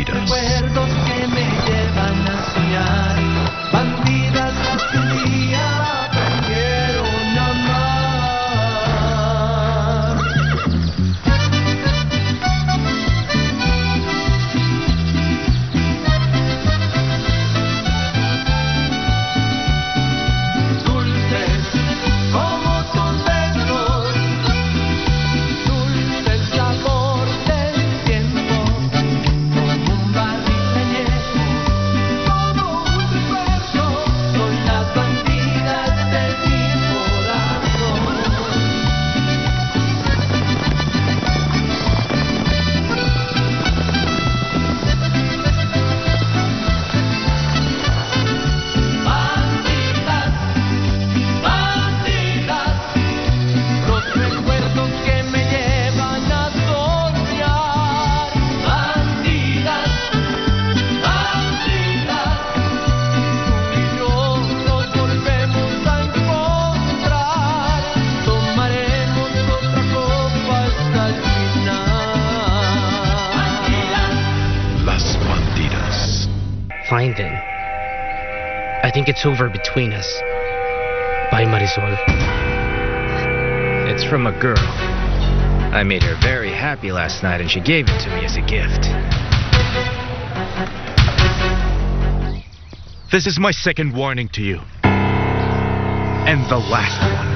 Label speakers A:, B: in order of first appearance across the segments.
A: Bandidas.
B: Recuerdos que me llevan a soñar. Bandidas que un día aprendieron a amar. Dulces como tus besos, dulce el sabor del tiempo, como un barril añejo, como un recuerdo, son las bandidas de mi corazón. Bandidas, bandidas, los recuerdos que me llevan a soñar. Bandidas, bandidas, tú y yo nos volvemos a encontrar. Tomaremos otra copa hasta el final.
A: Las Bandidas.
C: Fine then. I think it's over between us. Bye, Marisol.
D: It's from a girl. I made her very happy last night and she gave it to me as a gift.
A: This is my second warning to you. And the last one.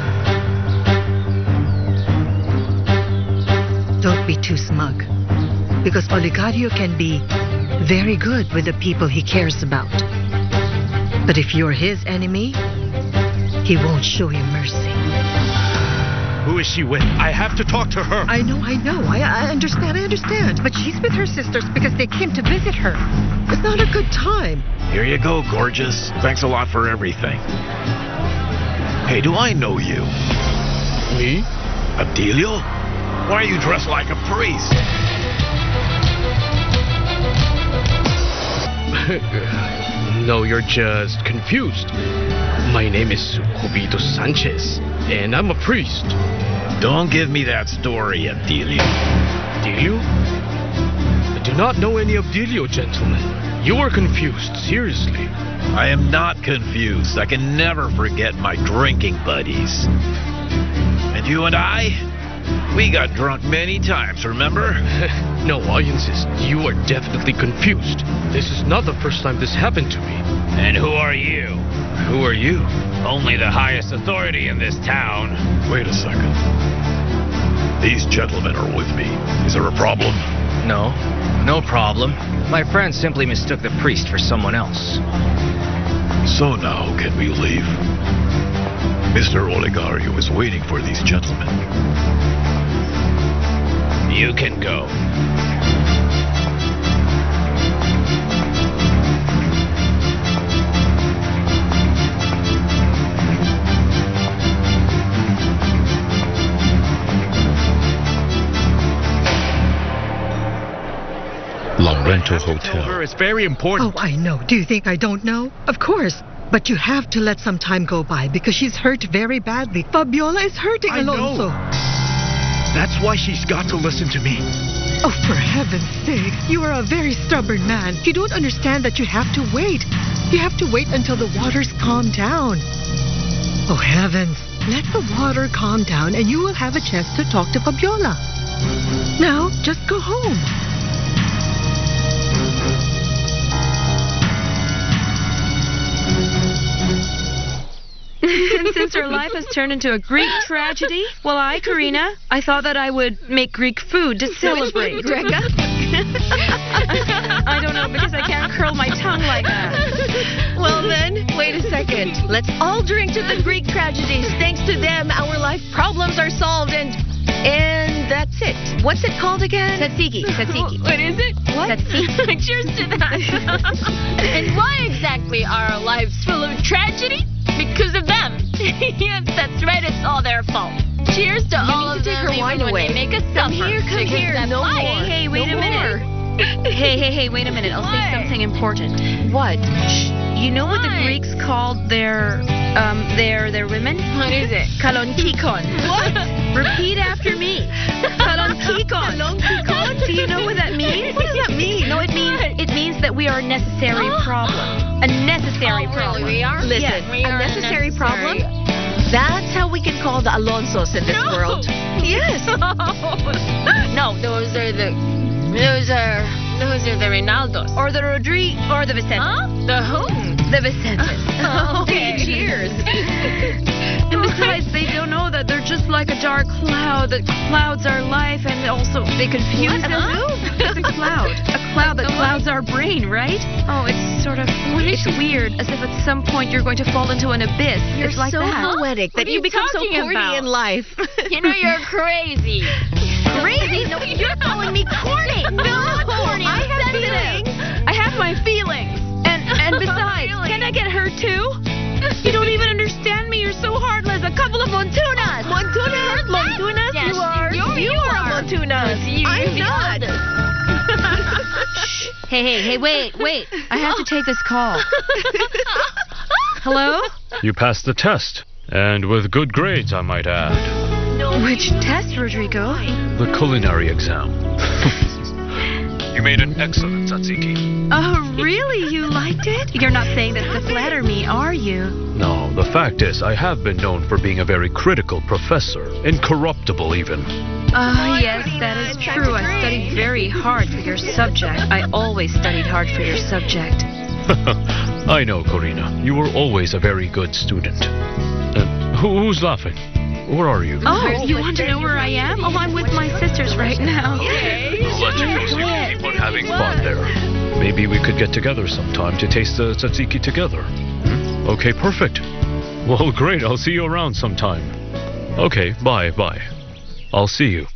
E: Don't be too smug. Because Oligario can be very good with the people he cares about. But if you're his enemy, he won't show you mercy.
A: Who is she with? I have to talk to her.
E: I know. I understand. But she's with her sisters because they came to visit her. It's not a good time.
A: Here you go, gorgeous. Thanks a lot for everything. Hey, do I know you?
C: Me?
A: Abdelio? Why are you dressed like a priest?
C: No, you're just confused. My name is Jovito Sanchez, and I'm a priest.
A: Don't give me that story, Abdelio.
C: Abdelio? I do not know any Abdelio, gentlemen. You are confused, seriously.
A: I am not confused. I can never forget my drinking buddies. And you and I, we got drunk many times, remember?
C: No, I insist. You are definitely confused. This is not the first time this happened to me.
D: And who are you?
A: Who are you?
D: Only the highest authority in this town.
A: Wait a second. These gentlemen are with me. Is there a problem?
D: No problem. My friend simply mistook the priest for someone else.
A: So now, can we leave? Mr. Oligario is waiting for these gentlemen.
D: You can go.
A: Laurento Hotel.
C: It's very important.
E: Oh, I know. Do you think I don't know? Of course. But you have to let some time go by because she's hurt very badly. Fabiola is hurting
A: I know.
E: Alonso.
A: That's why she's got to listen to me.
E: Oh, for heaven's sake. You are a very stubborn man. You don't understand that you have to wait. You have to wait until the waters calm down. Oh, heavens. Let the water calm down and you will have a chance to talk to Fabiola. Now, just go home.
F: Since her life has turned into a Greek tragedy, well, Karina, I thought that I would make Greek food to celebrate.
G: Grega?
F: I don't know, because I can't curl my tongue like that.
G: Well then, wait a second. Let's all drink to the Greek tragedies. Thanks to them, our life problems are solved and that's it. What's it called again?
F: Tzatziki.
G: What is it? What?
F: Tzatziki.
G: Cheers to that. And why exactly are our lives full of tragedy? Because of them. Yes, that's right. It's all their fault. Cheers to all of them.
F: Take her wine away.
G: When they make us suffer.
F: Come here. No more. Hey, wait a minute. Hey, wait a minute. I'll say something important.
G: What?
F: You know what the Greeks called their women?
G: What is it?
F: Kalonkikon.
G: What?
F: Repeat after me. Kalonkikon.
G: Kalonkikon?
F: Do you know what that means?
G: What does that mean?
F: No, it we are a necessary problem. A necessary problem.
G: Really, we are? Listen,
F: Yes,
G: a necessary problem? That's how we can call the Alonsos in this world. Yes.
H: No, those are the Rinaldos.
F: Or the Rodri, or the Vicentes.
H: Huh? The whom?
F: The Vicentes.
G: Okay, cheers.
F: And besides, they don't know that they're just like a dark cloud that clouds our life, and also they confuse us. It's a cloud that clouds our brain, right? Oh, it's sort of, it's weird, as if at some point you're going to fall into an abyss.
G: You're
F: it's like
G: so
F: that.
G: poetic
H: What
G: that
H: are
G: you
H: you
G: become so
H: talking
G: corny
H: about?
G: in life.
H: You know you're crazy.
G: Crazy? No, you're calling me corny. No, not corny.
F: I have
G: sensitive.
F: feelings. I have my feelings. And besides, can I get hurt too? You don't even understand me. You're so heartless. A couple of Montunas.
G: Montunas? Montunas?
H: Yes,
G: You are a Montunas. I'm not.
F: Hey, wait. I have to take this call. Hello?
C: You passed the test, and with good grades, I might add.
F: Which test, Rodrigo?
C: The culinary exam. You made an excellent tzatziki.
F: Oh, really? You liked it? You're not saying this to flatter me, are you?
C: No, the fact is, I have been known for being a very critical professor, incorruptible even.
F: Oh, yes, that is true. I studied very hard for your subject. I always studied hard for your subject.
C: I know, Corina. You were always a very good student. Who's laughing? Where are you?
F: Oh, you want to know where I am? Oh, I'm with my sisters right now.
C: Allegedly, so you keep on having fun there. Maybe we could get together sometime to taste the tzatziki together. Okay, perfect. Well, great. I'll see you around sometime. Okay, bye. I'll see you.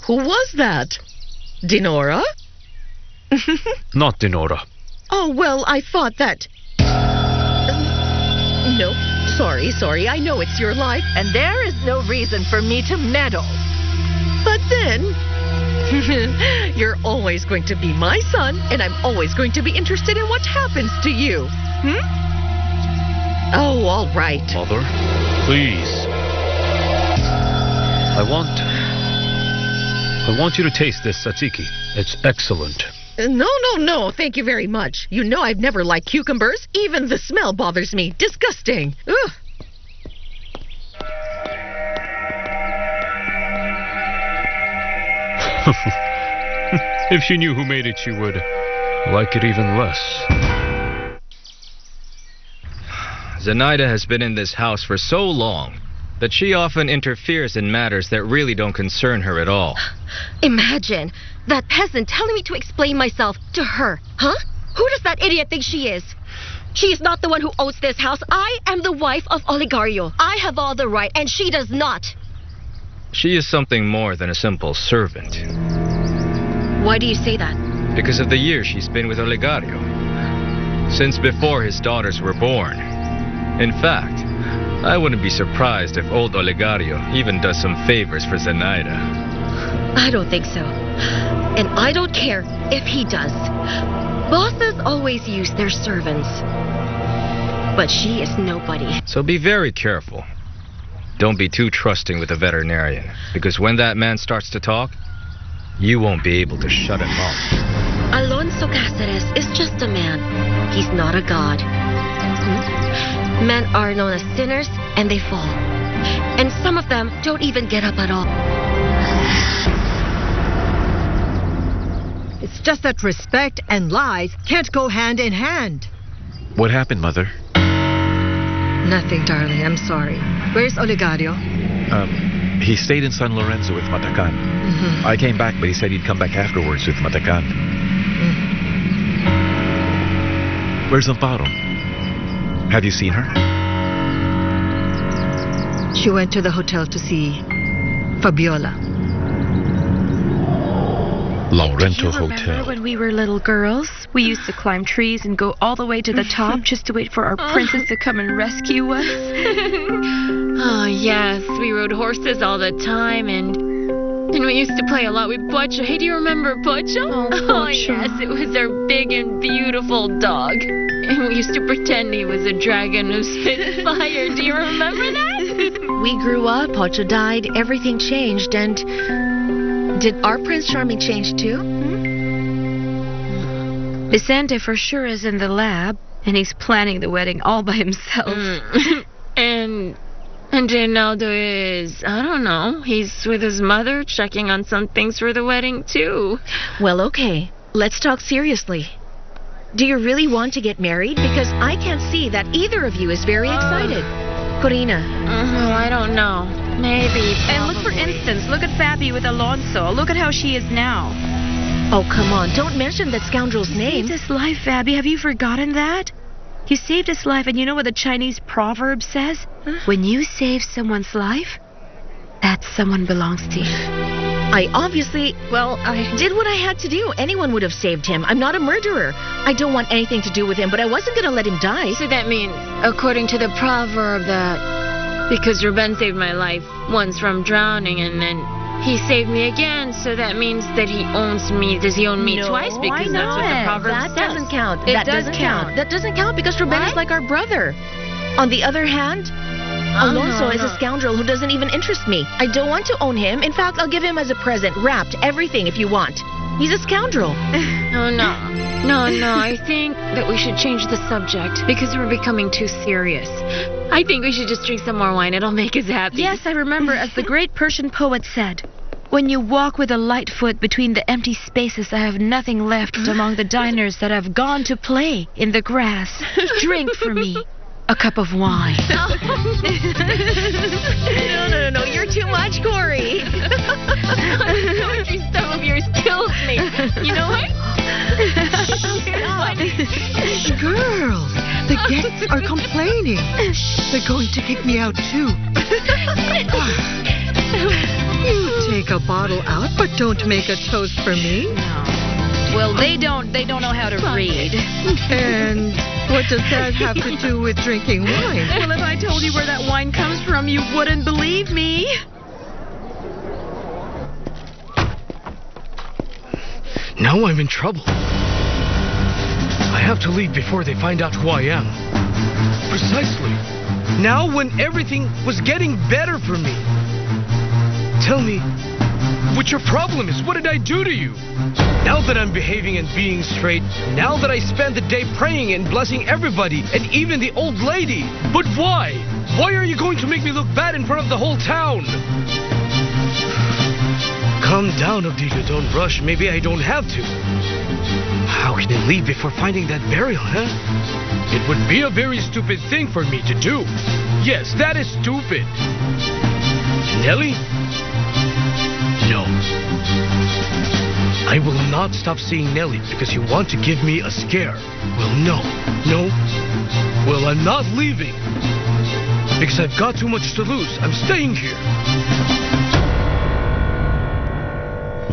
G: Who was that? Dinora?
C: Not Dinora.
G: Oh, well, I thought that... No, sorry. I know it's your life, and there is no reason for me to meddle. But then... You're always going to be my son, and I'm always going to be interested in what happens to you. Oh, all right.
C: Mother, please. I want you to taste this tzatziki. It's excellent.
G: No. Thank you very much. You know I've never liked cucumbers. Even the smell bothers me. Disgusting. Ugh.
C: If she knew who made it, she would like it even less.
D: Zenaida has been in this house for so long that she often interferes in matters that really don't concern her at all.
I: Imagine that peasant telling me to explain myself to her. Huh? Who does that idiot think she is? She is not the one who owns this house. I am the wife of Oligario. I have all the right, and she does not.
D: She is something more than a simple servant.
I: Why do you say that?
D: Because of the years she's been with Oligario. Since before his daughters were born. In fact, I wouldn't be surprised if old Oligario even does some favors for Zenaida.
I: I don't think so. And I don't care if he does. Bosses always use their servants. But she is nobody.
D: So be very careful. Don't be too trusting with the veterinarian, because when that man starts to talk, you won't be able to shut him up.
I: Alonso Cáceres is just a man. He's not a god. Men are known as sinners, and they fall. And some of them don't even get up at all.
E: It's just that respect and lies can't go hand in hand.
A: What happened, Mother?
E: Nothing, darling. I'm sorry. Where's Oligario?
A: He stayed in San Lorenzo with Matacan. I came back, but he said he'd come back afterwards with Matacan. Where's Amparo? Have you seen her?
E: She went to the hotel to see Fabiola.
A: Laurento
F: Do you remember when we were little girls? We used to climb trees and go all the way to the top just to wait for our princess to come and rescue us.
H: Oh, yes. We rode horses all the time, and we used to play a lot with Pocho. Hey, do you remember Pocho?
F: Oh, Pocho.
H: Yes. It was our big and beautiful dog. And we used to pretend he was a dragon who spit fire. Do you remember that?
G: We grew up, Pocho died, everything changed, and... Did our Prince Charming change too?
F: Vicente for sure is in the lab, and he's planning the wedding all by himself.
H: And Reynaldo is, I don't know, he's with his mother checking on some things for the wedding too.
G: Well, okay. Let's talk seriously. Do you really want to get married? Because I can't see that either of you is very excited. Corina.
H: I don't know. Maybe.
F: And look, for
H: probably.
F: instance, look at Fabi with Alonso. Look at how she is now.
G: Oh, come on. Don't mention that scoundrel's
F: He
G: name.
F: saved his life, Fabi. Have you forgotten that? He saved his life, and you know what the Chinese proverb says? When you save someone's life, that someone belongs to you.
G: I did what I had to do. Anyone would have saved him. I'm not a murderer. I don't want anything to do with him, but I wasn't going to let him die.
H: So that means, according to the proverb, that because Ruben saved my life once from drowning and then he saved me again, so that means that he owns me. Does he own me
G: No,
H: twice? Because
G: I
H: that's what the
G: know.
H: proverb
G: That
H: says.
G: doesn't count.
H: It
G: That
H: does
G: doesn't
H: count.
G: That doesn't count because Ruben is like our brother. On the other hand, Alonso is a scoundrel who doesn't even interest me. I don't want to own him. In fact, I'll give him as a present, wrapped, everything if you want. He's a scoundrel.
H: No, I think that we should change the subject because we're becoming too serious. I think we should just drink some more wine. It'll make us happy.
F: Yes, I remember, as the great Persian poet said, when you walk with a light foot between the empty spaces, I have nothing left among the diners that have gone to play in the grass. Drink for me a cup of wine.
G: No, you're too much, Corey.
H: Poetry stuff of yours kills me. You know what?
E: Girls, the guests are complaining. They're going to kick me out too. You take a bottle out, but don't make a toast for me.
F: Well, they don't know how to read.
E: And what does that have to do with drinking wine?
F: Well, if I told you where that wine comes from, you wouldn't believe me.
J: Now I'm in trouble. I have to leave before they find out who I am. Precisely. Now when everything was getting better for me. Tell me what your problem is. What did I do to you? Now that I'm behaving and being straight, now that I spend the day praying and blessing everybody, and even the old lady. But why? Why are you going to make me look bad in front of the whole town? Calm down, Abdiga. Don't rush. Maybe I don't have to. How can I leave before finding that burial, huh? It would be a very stupid thing for me to do. Yes, that is stupid. Nelly? No. I will not stop seeing Nelly because you want to give me a scare. Well, no. Well, I'm not leaving. Because I've got too much to lose. I'm staying here.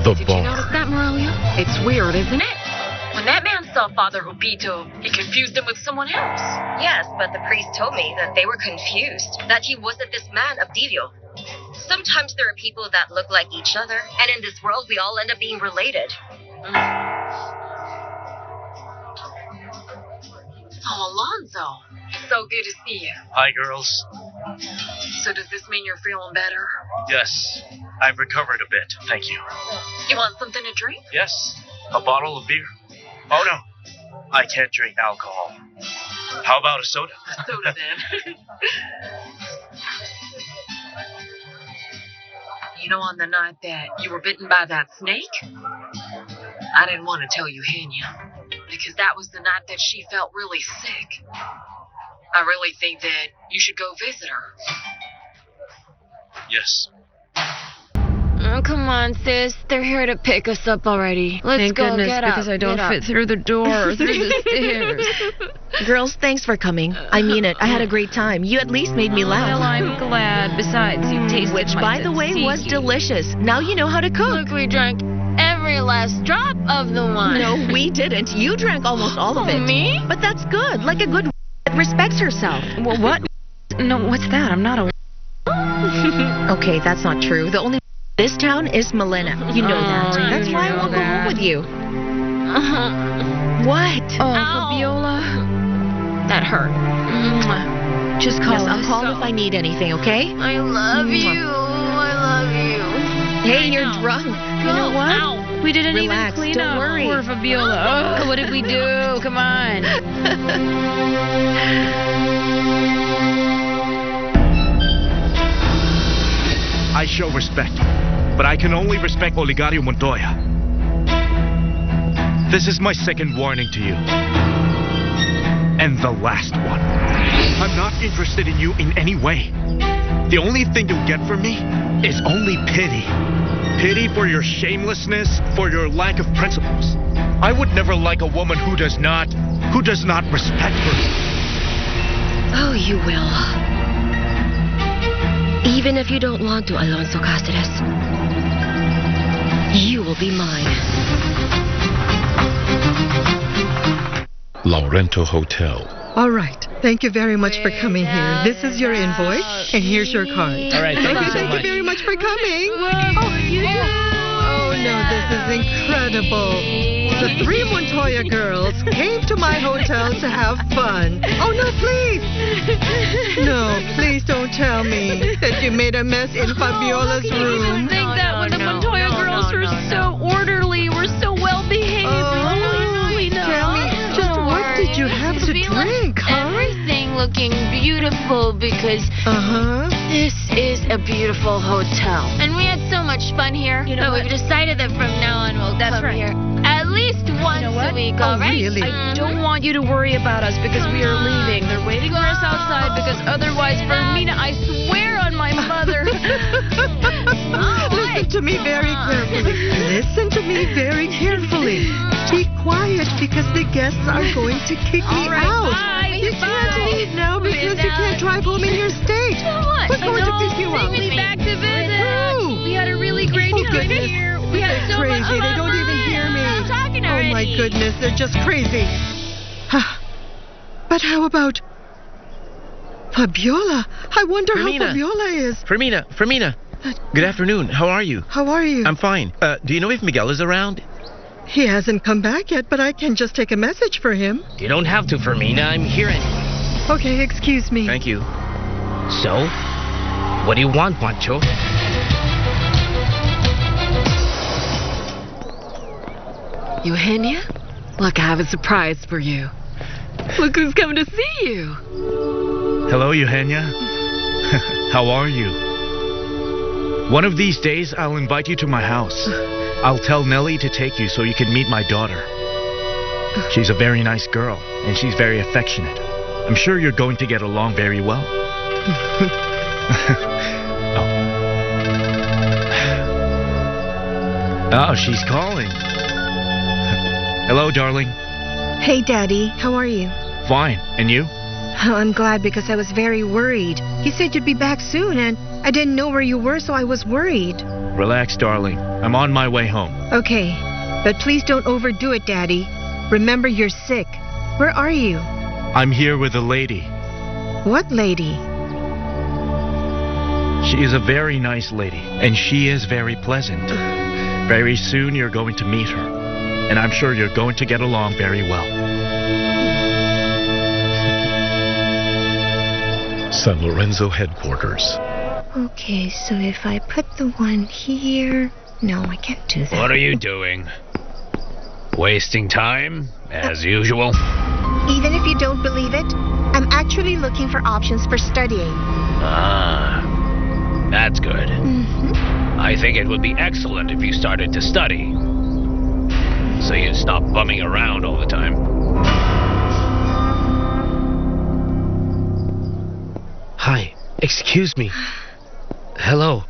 C: The
H: Did you
C: bar.
H: notice that, Morelia? It's weird, isn't it? When that man saw Father Upito, he confused him with someone else.
I: Yes, but the priest told me that they were confused, that he wasn't this man, Abdirio. Sometimes there are people that look like each other, and in this world we all end up being related.
H: Oh, Alonzo. So good to see you.
K: Hi, girls.
H: So does this mean you're feeling better?
K: Yes, I've recovered a bit, thank you.
H: You want something to drink?
K: Yes, a bottle of beer. Oh, no, I can't drink alcohol. How about a soda?
H: Soda then. You know, on the night that you were bitten by that snake, I didn't want to tell you, Hanya, because that was the night that she felt really sick. I really think that you should go visit her.
K: Yes.
H: Oh, come on, sis. They're here to pick us up already. Let's
F: Thank
H: go.
F: goodness,
H: Get up.
F: because I don't
H: Get up.
F: fit through the door or through the stairs.
G: Girls, thanks for coming. I mean it. I had a great time. You at least made me
F: Well,
G: laugh.
F: I'm glad. Besides, you tasted
G: Which,
F: my
G: by the way, was
F: tzatziki.
G: delicious. Now you know how to cook.
H: Look, we drank every last drop of the wine.
G: No, we didn't. You drank almost all of it.
H: Me?
G: But that's good. Like a good that respects herself.
F: Well, what? No, what's that? I'm not a...
G: Okay, that's not true. The only this town is Milena. You know that.
H: Oh,
G: That's
H: you
G: why I
H: know
G: won't go home
H: that.
G: with you. What?
F: Oh,
H: Ow.
F: Fabiola.
H: That hurt.
F: Mwah. Just call
G: Yes, I'll
F: us.
G: call if I need anything, okay?
H: I love you. I love you.
G: Hey, you're
H: know.
G: drunk. You know what?
H: Ow.
F: We didn't
G: Relax,
F: even clean
G: don't
F: up.
G: worry.
F: Poor Fabiola. Oh, what did we do? Come on.
K: I show respect, but I can only respect Oligario Montoya. This is my second warning to you. And the last one. I'm not interested in you in any way. The only thing you'll get from me is only pity. Pity for your shamelessness, for your lack of principles. I would never like a woman who does not respect her.
I: Oh, you will. Even if you don't want to, Alonso Cáceres, you will be mine.
C: Laurento Hotel.
E: All right. Thank you very much for coming here. This is your invoice, and here's your card.
L: All right, thank you so
E: Thank
L: much.
E: you very much for coming.
F: Oh,
E: no, this is incredible. The 3 Montoya girls came to my hotel to have fun. Oh, no, please. No, please don't tell me that you made a mess in Fabiola's
F: Can you even
E: room.
F: think that when the Montoya girls were so orderly, were so well behaved?
E: Tell me, just what did you have to drink, huh?
M: Everything looking beautiful because this is a beautiful hotel. And we had so much fun here. But we've decided that from now on we'll come here at least once a week, all right?
E: Really?
F: I don't want you to worry about us because we are leaving. They're waiting for us outside because otherwise, Fermina, I swear on my mother.
E: Listen to me very carefully. Listen to me very carefully. Be quiet because the guests are going to kick me out.
F: Bye.
E: You can't leave now because you can't drive home in your state. Who's going to pick you up?
F: Take me back to visit.
E: Who?
F: We had a really great
E: Oh,
F: time
E: goodness.
F: here. We had
E: They're
F: so much
E: crazy. They
F: fun.
E: don't even hear me.
M: I'm talking
E: Oh,
M: already.
E: my goodness. They're just crazy. But how about Fabiola? I wonder
L: Fermina.
E: how Fabiola is.
L: Fermina. Good afternoon. How are you?
E: How are you?
L: I'm fine. Do you know if Miguel is around?
E: He hasn't come back yet, but I can just take a message for him.
L: You don't have to, Fermina. I'm here anyway.
E: Okay, excuse me.
L: Thank you. So, what do you want, Pancho?
H: Eugenia? Look, I have a surprise for you. Look who's coming to see you.
K: Hello, Eugenia. How are you? One of these days, I'll invite you to my house. I'll tell Nellie to take you so you can meet my daughter. She's a very nice girl, and she's very affectionate. I'm sure you're going to get along very well. Oh, she's calling. Hello, darling.
N: Hey, Daddy. How are you?
K: Fine. And you?
N: Oh, I'm glad because I was very worried. You said you'd be back soon, and I didn't know where you were, so I was worried.
K: Relax, darling. I'm on my way home.
N: Okay, but please don't overdo it, Daddy. Remember, you're sick. Where are you?
K: I'm here with a lady.
N: What lady?
K: She is a very nice lady, and she is very pleasant. Very soon you're going to meet her, and I'm sure you're going to get along very well.
C: San Lorenzo headquarters.
N: Okay, so if I put the one here... No, I can't do that.
C: What are you doing? Wasting time, as usual.
N: Even if you don't believe it, I'm actually looking for options for studying.
C: Ah, that's good.
N: Mm-hmm.
C: I think it would be excellent if you started to study. So you'd stop bumming around all the time.
J: Hi, excuse me. Hello.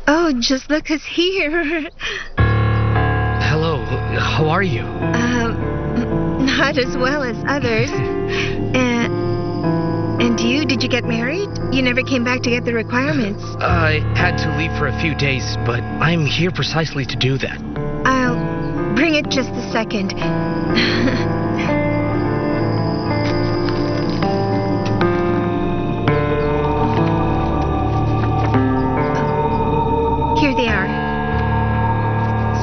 N: Oh, just look who's here.
J: Hello, how are you?
N: Not as well as others. And you, did you get married? You never came back to get the requirements.
J: I had to leave for a few days, but I'm here precisely to do that.
N: I'll bring it just a second. Here they are.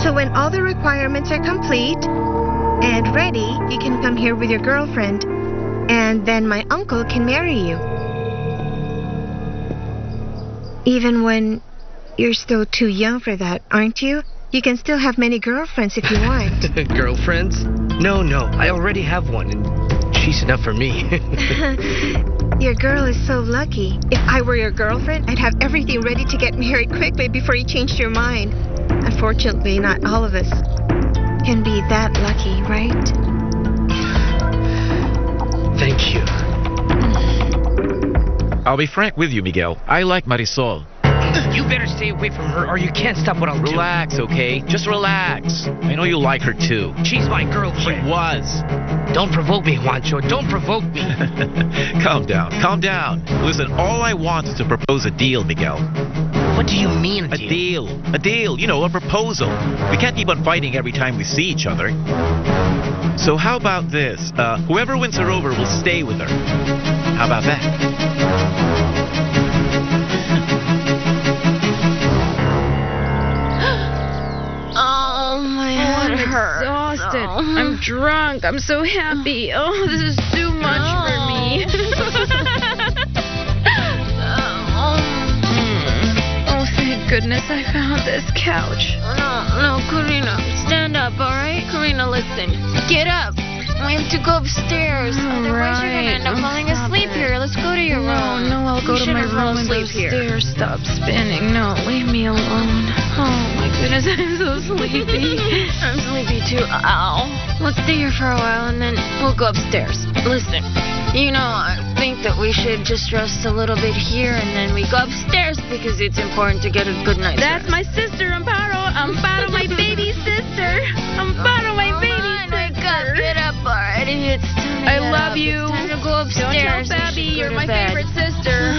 N: So when all the requirements are complete and ready, you can come here with your girlfriend. And then my uncle can marry you. Even when you're still too young for that, aren't you? You can still have many girlfriends if you want.
J: Girlfriends? No, I already have one, and she's enough for me.
N: Your girl is so lucky. If I were your girlfriend, I'd have everything ready to get married quickly before you changed your mind. Unfortunately, not all of us can be that lucky, right?
J: Thank you.
A: I'll be frank with you, Miguel. I like Marisol.
L: You better stay away from her or you can't stop what I'll do.
A: Relax, okay? Just relax. I know you like her too.
L: She's my girlfriend.
A: She was.
L: Don't provoke me, Juancho. Don't provoke me.
A: Calm down, calm down. Listen, all I want is to propose a deal, Miguel.
L: What do you mean,
A: A deal. A deal, you know, a proposal. We can't keep on fighting every time we see each other. So how about this? Whoever wins her over will stay with her. How about that?
F: Exhausted. I'm drunk. I'm so happy. Oh, this is too much for me. Oh, thank goodness I found this couch.
M: No, Karina. Stand up, all right? Karina, listen. Get up. We have to go upstairs. Otherwise, you're going to end up falling asleep here. Let's go to your room.
F: No, I'll go to my room and those stairs stop spinning. No, leave me alone. Oh, my goodness, I'm so sleepy.
M: I'm sleepy too. Ow. Let's stay here for a while and then we'll go upstairs. Listen, I think that we should just rest a little bit here and then we go upstairs because it's important to get a good night's
F: rest. That's my sister, Amparo. Amparo, my baby sister. Amparo, my baby sister.
M: Get up already. It's time to
F: I love you.
M: It's time to go upstairs.
F: Don't tell Babby you're my favorite sister.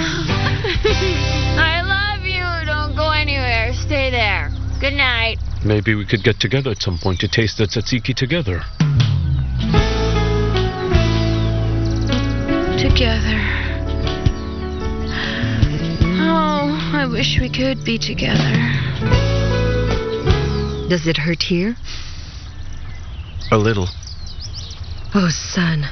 M: I love you. Don't go anywhere. Stay there. Good night.
C: Maybe we could get together at some point to taste the tzatziki together.
F: Together. Oh, I wish we could be together.
E: Does it hurt here?
A: A little.
E: Oh, son.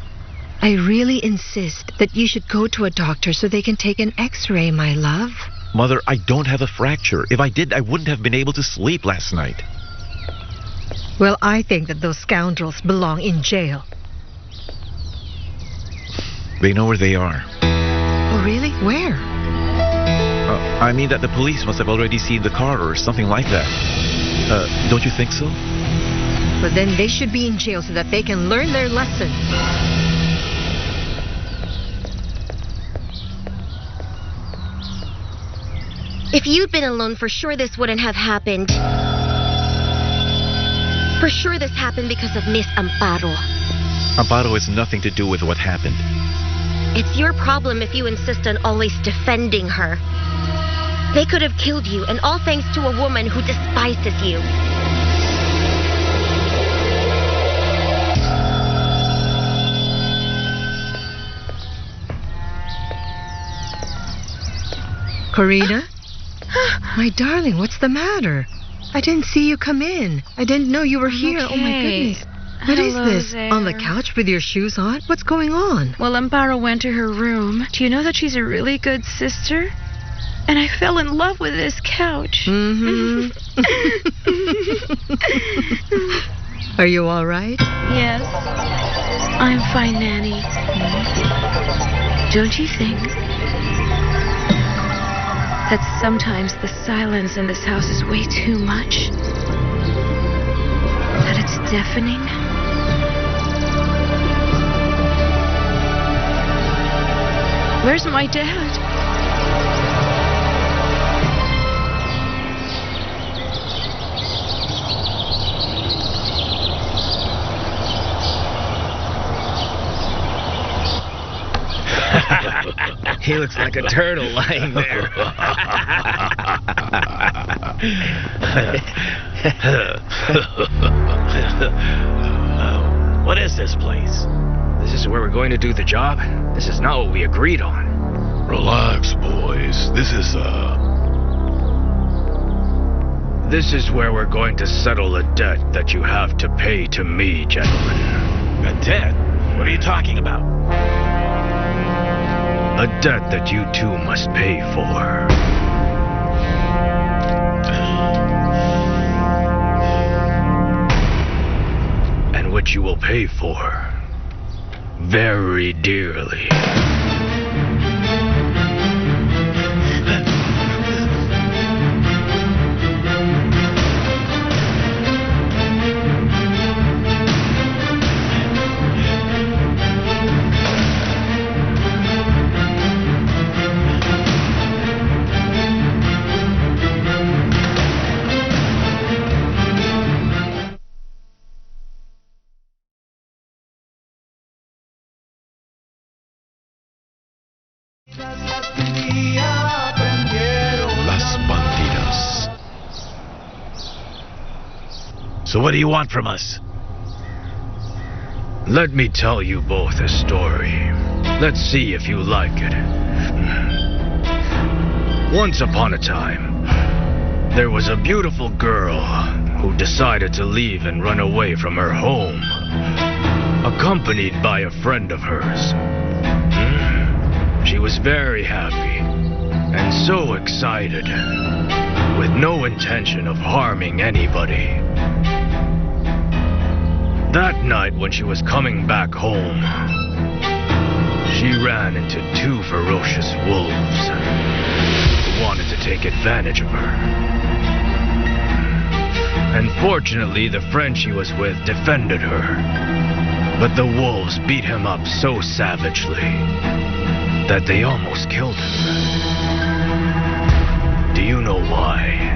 E: I really insist that you should go to a doctor so they can take an x-ray, my love.
A: Mother, I don't have a fracture. If I did, I wouldn't have been able to sleep last night.
E: Well, I think that those scoundrels belong in jail.
A: They know where they are.
E: Oh, really? Where?
A: I mean that the police must have already seen the car or something like that. Don't you think so?
E: But then they should be in jail so that they can learn their lesson.
I: If you'd been alone, for sure this wouldn't have happened. For sure this happened because of Miss Amparo.
A: Amparo has nothing to do with what happened.
I: It's your problem if you insist on always defending her. They could have killed you, and all thanks to a woman who despises you.
E: Karina? My darling, what's the matter? I didn't see you come in. I didn't know you were here.
F: Okay.
E: Oh, my goodness. What is
F: Hello
E: this?
F: there.
E: On the couch with your shoes on? What's going on?
F: Well, Amparo went to her room. Do you know that she's a really good sister? And I fell in love with this couch.
E: Mm-hmm. Are you all right?
F: Yes. I'm fine, Nanny. Don't you think that sometimes the silence in this house is way too much? That it's deafening? Where's my dad?
L: He looks like a turtle lying there.
A: What is this place?
L: This is where we're going to do the job? This is not what we agreed on.
C: Relax, boys.
L: This is where we're going to settle a debt that you have to pay to me, gentlemen.
A: A debt? What are you talking about?
L: A debt that you two must pay for. which you will pay for very dearly.
A: Las Bandidas. So what do you want from us?
L: Let me tell you both a story. Let's see if you like it. Once upon a time, there was a beautiful girl who decided to leave and run away from her home, accompanied by a friend of hers. She was very happy and so excited, with no intention of harming anybody. That night when she was coming back home, she ran into two ferocious wolves who wanted to take advantage of her. Unfortunately, the friend she was with defended her, but the wolves beat him up so savagely that they almost killed him. Do you know why?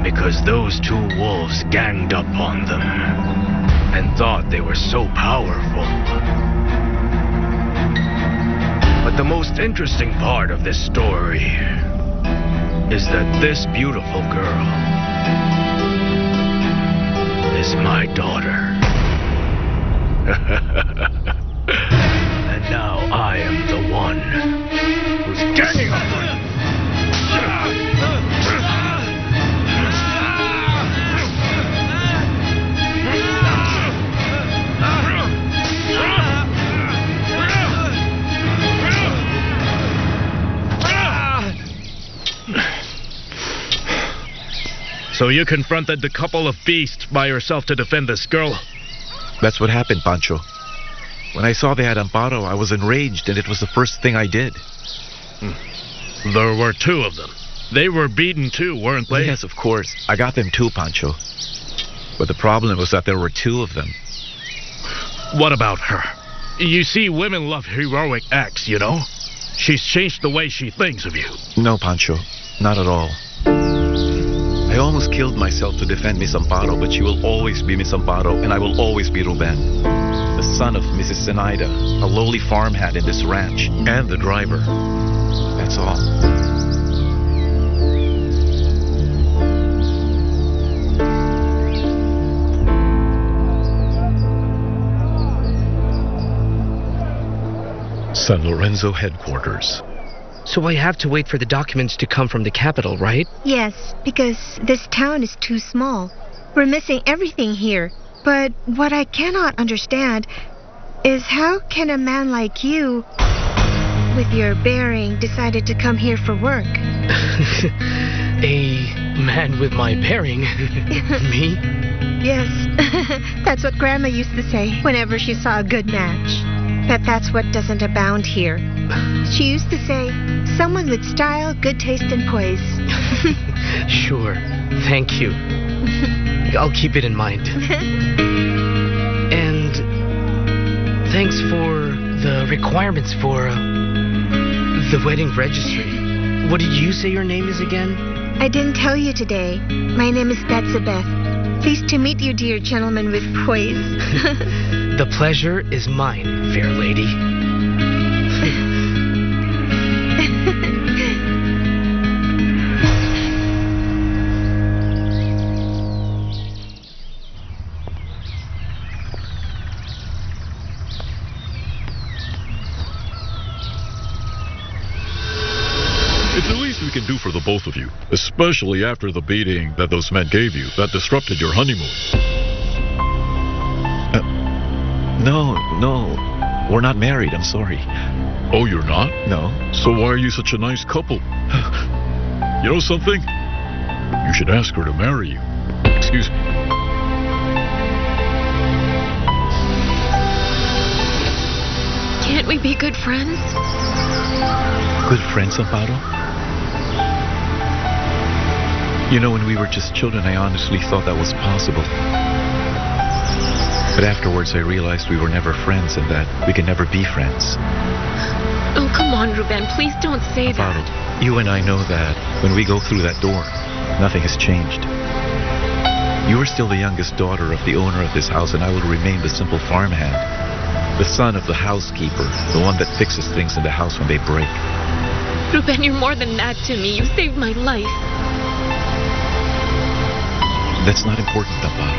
L: Because those two wolves ganged up on them and thought they were so powerful. But the most interesting part of this story is that this beautiful girl is my daughter. And now I am the one who's ganging up on you.
K: So you confronted the couple of beasts by yourself to defend this girl?
A: That's what happened, Pancho. When I saw they had Amparo, I was enraged, and it was the first thing I did.
K: There were two of them. They were beaten too, weren't they?
A: Yes, of course. I got them too, Pancho. But the problem was that there were two of them.
K: What about her? You see, women love heroic acts, you know? She's changed the way she thinks of you.
A: No, Pancho. Not at all. I almost killed myself to defend Miss Amparo, but she will always be Miss Amparo, and I will always be Ruben, the son of Mrs. Zenaida, a lowly farmhand in this ranch, and the driver. That's all. San Lorenzo headquarters.
J: So I have to wait for the documents to come from the capital, right?
N: Yes, because this town is too small. We're missing everything here. But what I cannot understand is how can a man like you, with your bearing, decided to come here for work?
J: A man with my bearing? Me?
N: Yes, that's what Grandma used to say whenever she saw a good match. But that's what doesn't abound here. She used to say, someone with style, good taste, and poise.
J: Sure. Thank you. I'll keep it in mind. And thanks for the requirements for the wedding registry. What did you say your name is again?
N: I didn't tell you today. My name is Betsabeth. Pleased to meet you, dear gentleman with poise.
J: The pleasure is mine, fair lady.
O: It's the least we can do for the both of you, especially after the beating that those men gave you that disrupted your honeymoon.
A: No. We're not married, I'm sorry.
O: Oh, you're not?
A: No.
O: So why are you such a nice couple? You know something? You should ask her to marry you. Excuse me.
F: good friends?
A: Good friends, Amparo? You know, when we were just children, I honestly thought that was possible. But afterwards, I realized we were never friends and that we can never be friends.
F: Oh, come on, Ruben. Please don't say
A: Amparo,
F: that.
A: you and I know that when we go through that door, nothing has changed. You are still the youngest daughter of the owner of this house, and I will remain the simple farmhand. The son of the housekeeper, the one that fixes things in the house when they break.
F: Ruben, you're more than that to me. You saved my life.
A: That's not important, Amparo.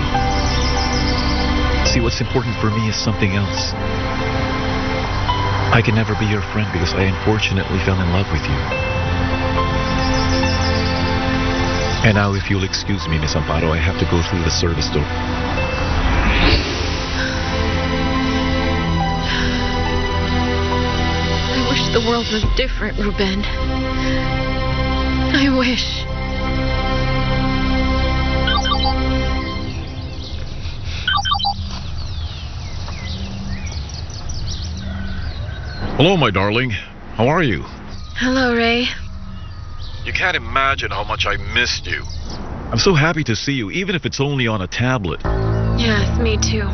A: See, what's important for me is something else. I can never be your friend because I unfortunately fell in love with you. And now, if you'll excuse me, Miss Amparo, I have to go through the service door.
F: I wish the world was different, Ruben. I wish.
O: Hello, my darling. How are you?
F: Hello, Ray.
O: You can't imagine how much I missed you.
A: I'm so happy to see you, even if it's only on a tablet.
F: Yes, me too.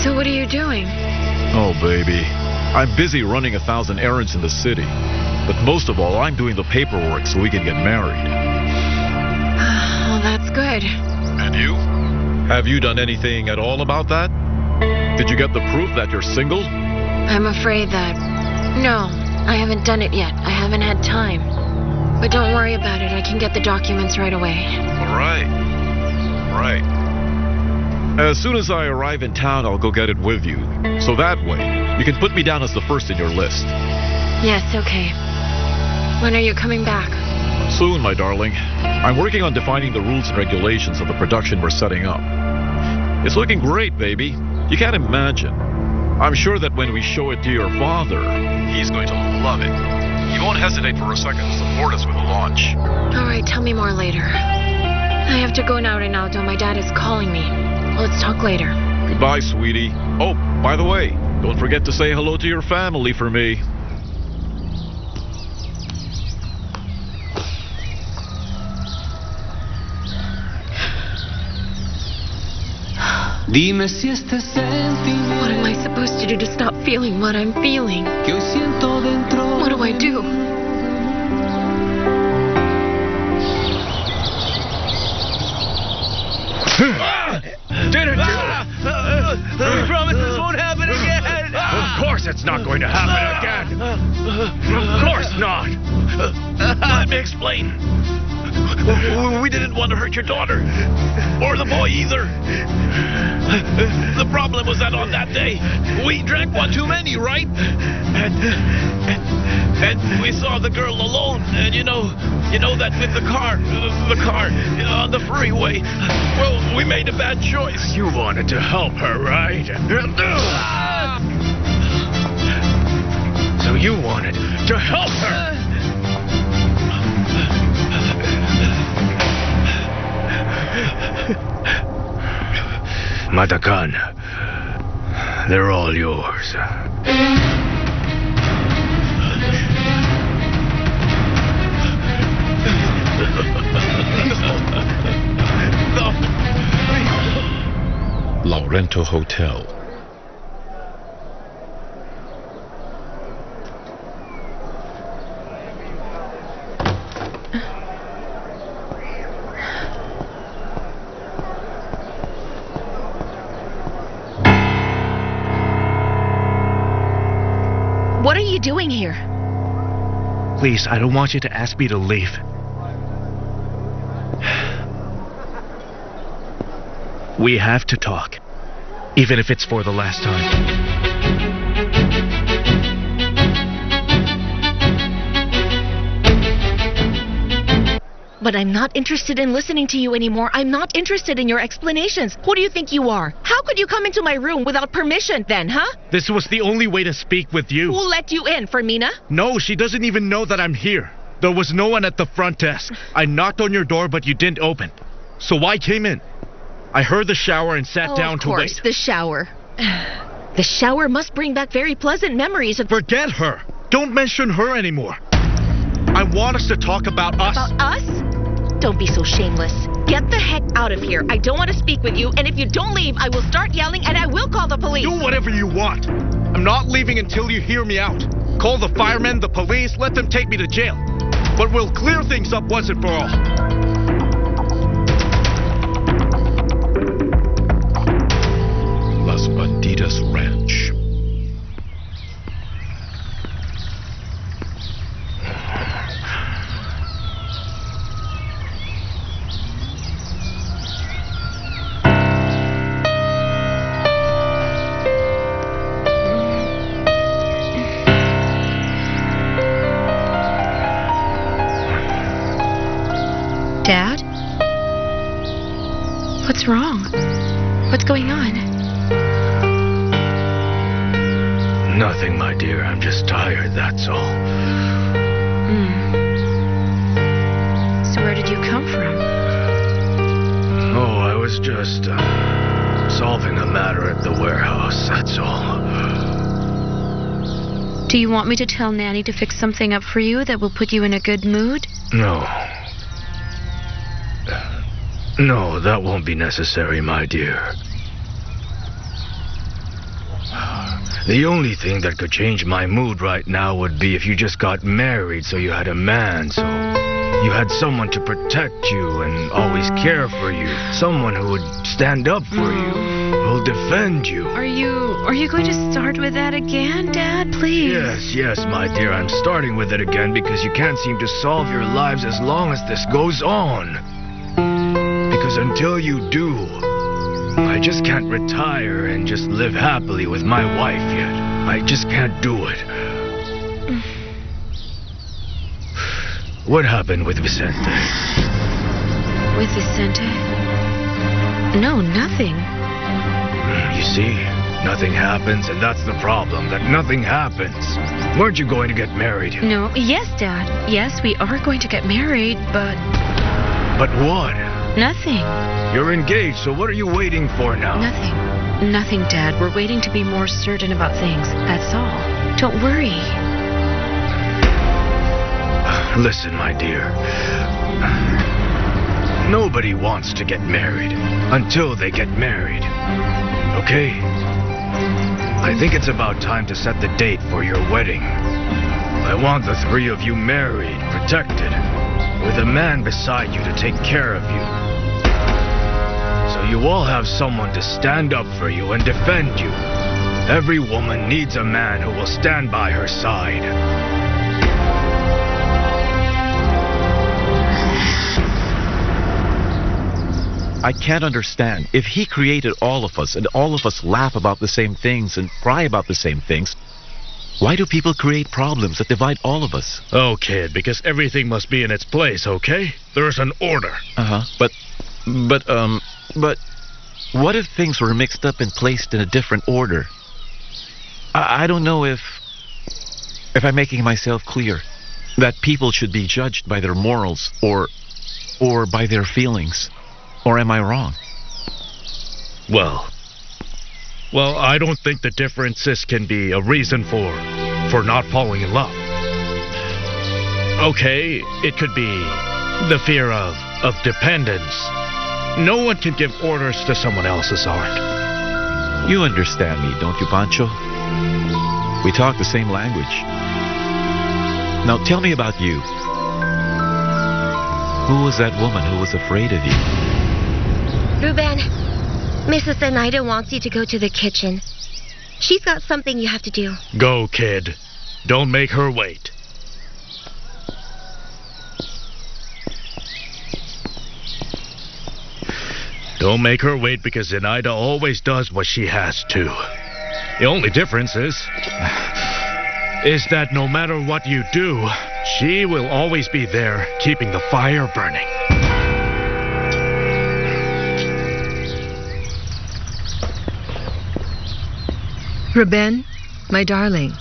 F: So what are you doing?
O: Oh, baby. I'm busy running 1,000 errands in the city. But most of all, I'm doing the paperwork so we can get married.
F: Well, that's good.
O: And you? Have you done anything at all about that? Did you get the proof that you're single?
F: I'm afraid that... No, I haven't done it yet. I haven't had time. But don't worry about it. I can get the documents right away.
O: All right. Right.
A: As soon as I arrive in town, I'll go get it with you. So that way, you can put me down as the first in your list.
F: Yes, okay. When are you coming back?
O: Soon, my darling. I'm working on defining the rules and regulations of the production we're setting up. It's looking great, baby. You can't imagine. I'm sure that when we show it to your father, he's going to love it. He won't hesitate for a second to support us with the launch.
F: All right, tell me more later. I have to go now, Ronaldo. My dad is calling me. Let's talk later.
O: Goodbye, sweetie. Oh, by the way, don't forget to say hello to your family for me.
B: Dime si este sentimiento.
F: What am I supposed to do to stop feeling what I'm feeling?
B: Que hoy siento dentro.
F: What do I do?
L: Did it! I promise this won't happen again! Of course it's not going to happen again! Of course not!
A: Let me explain. We didn't want to hurt your daughter. Or the boy either. The problem was that on that day, we drank one too many, right? And we saw the girl alone. And you know that with the car on the freeway. Well, we made a bad choice.
L: You wanted to help her, right? So you wanted to help her! Matakan, they're all yours.
A: Laurento Hotel.
G: What are you doing here?
J: Please, I don't want you to ask me to leave. We have to talk. Even if it's for the last time.
G: But I'm not interested in listening to you anymore. I'm not interested in your explanations. Who do you think you are? How could you come into my room without permission then, huh?
J: This was the only way to speak with you.
G: Who let you in, Fermina?
J: No, she doesn't even know that I'm here. There was no one at the front desk. I knocked on your door, but you didn't open. So I came in. I heard the shower and sat down to wait.
G: Of course, the shower. The shower must bring back very pleasant memories of...
K: Forget her. Don't mention her anymore. I want us to talk about us.
G: About us? Don't be so shameless. Get the heck out of here. I don't want to speak with you, and if you don't leave, I will start yelling and I will call the police.
K: Do whatever you want. I'm not leaving until you hear me out. Call the firemen, the police, let them take me to jail. But we'll clear things up once and for all.
O: Las Bandidas Ranch.
F: Dad? What's wrong? What's going on?
L: Nothing, my dear. I'm just tired, that's all.
F: So where did you come from?
L: Oh, I was just solving a matter at the warehouse, that's all.
F: Do you want me to tell Nanny to fix something up for you that will put you in a good mood?
L: No. No, that won't be necessary, my dear. The only thing that could change my mood right now would be if you just got married, so you had a man, so you had someone to protect you and always care for you. Someone who would stand up for you, who'll defend you.
F: Are you going to start with that again, Dad? Please.
L: Yes, my dear. I'm starting with it again because you can't seem to solve your lives as long as this goes on. Because until you do, I just can't retire and just live happily with my wife yet. I just can't do it. What happened with Vicente?
F: With Vicente? No, nothing.
L: You see, nothing happens, and that's the problem, that nothing happens. Weren't you going to get married?
F: No. Yes, Dad. Yes, we are going to get married, but...
L: But what?
F: Nothing.
L: You're engaged, so what are you waiting for now?
F: Nothing. Nothing, Dad. We're waiting to be more certain about things. That's all. Don't worry.
L: Listen, my dear. Nobody wants to get married until they get married. Okay? I think it's about time to set the date for your wedding. I want the three of you married, protected, with a man beside you to take care of you. So you all have someone to stand up for you and defend you. Every woman needs a man who will stand by her side.
A: I can't understand. If he created all of us and all of us laugh about the same things and cry about the same things, why do people create problems that divide all of us?
C: Oh, kid, because everything must be in its place, okay? There's an order.
A: But what if things were mixed up and placed in a different order? I don't know if I'm making myself clear. That people should be judged by their morals or by their feelings. Or am I wrong?
C: Well, I don't think the differences can be a reason for not falling in love. Okay, it could be the fear of dependence. No one can give orders to someone else's art.
A: You understand me, don't you, Pancho? We talk the same language. Now tell me about you. Who was that woman who was afraid of you?
I: Ruben, Mrs. Zenaida wants you to go to the kitchen. She's got something you have to do.
C: Go, kid. Don't make her wait. Don't make her wait because Zenaida always does what she has to. The only difference is that no matter what you do, she will always be there keeping the fire burning.
E: Ruben, my darling,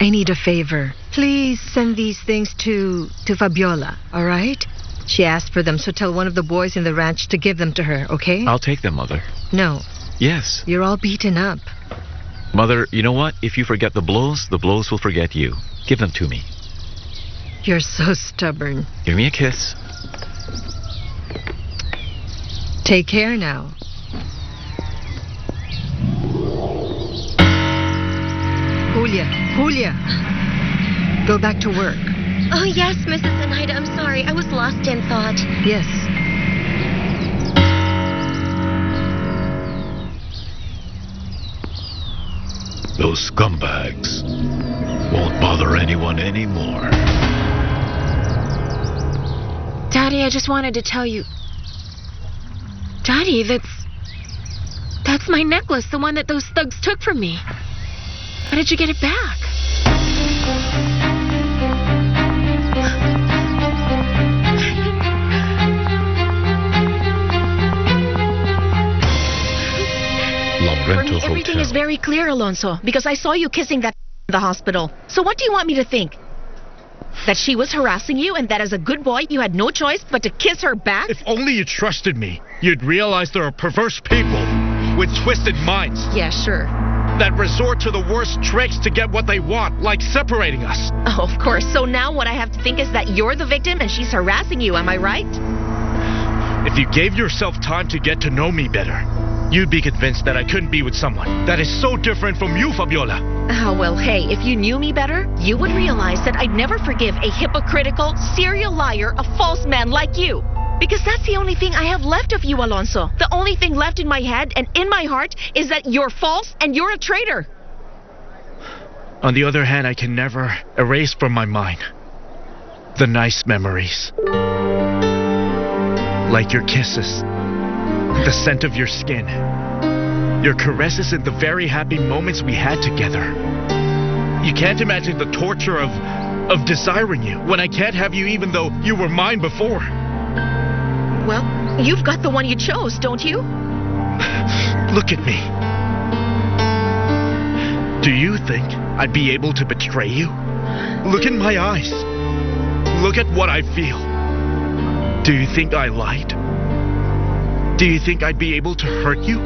E: I need a favor. Please send these things to Fabiola, all right? She asked for them, so tell one of the boys in the ranch to give them to her, okay?
A: I'll take them, Mother.
E: No.
A: Yes.
E: You're all beaten up.
A: Mother, you know what? If you forget the blows will forget you. Give them to me.
E: You're so stubborn.
A: Give me a kiss.
E: Take care now. Julia. Go back to work.
I: Oh, yes, Mrs. Zenaida. I'm sorry. I was lost in thought.
E: Yes.
O: Those scumbags won't bother anyone anymore.
F: Daddy, I just wanted to tell you. Daddy, that's my necklace, the one that those thugs took from me. How did you get it back?
G: For me, everything is very clear, Alonso, because I saw you kissing that in the hospital. So what do you want me to think? That she was harassing you and that as a good boy you had no choice but to kiss her back?
K: If only you trusted me, you'd realize there are perverse people with twisted minds.
G: Yeah, sure.
K: That resort to the worst tricks to get what they want, like separating us.
G: Oh, of course. So now what I have to think is that you're the victim and she's harassing you, am I right?
K: If you gave yourself time to get to know me better, you'd be convinced that I couldn't be with someone that is so different from you, Fabiola.
G: Oh, well, hey, if you knew me better, you would realize that I'd never forgive a hypocritical, serial liar, a false man like you. Because that's the only thing I have left of you, Alonso. The only thing left in my head and in my heart is that you're false and you're a traitor.
K: On the other hand, I can never erase from my mind the nice memories. Like your kisses, the scent of your skin, your caresses and the very happy moments we had together. You can't imagine the torture of desiring you when I can't have you even though you were mine before.
G: Well, you've got the one you chose, don't you?
K: Look at me. Do you think I'd be able to betray you? Look in my eyes. Look at what I feel. Do you think I lied? Do you think I'd be able to hurt you?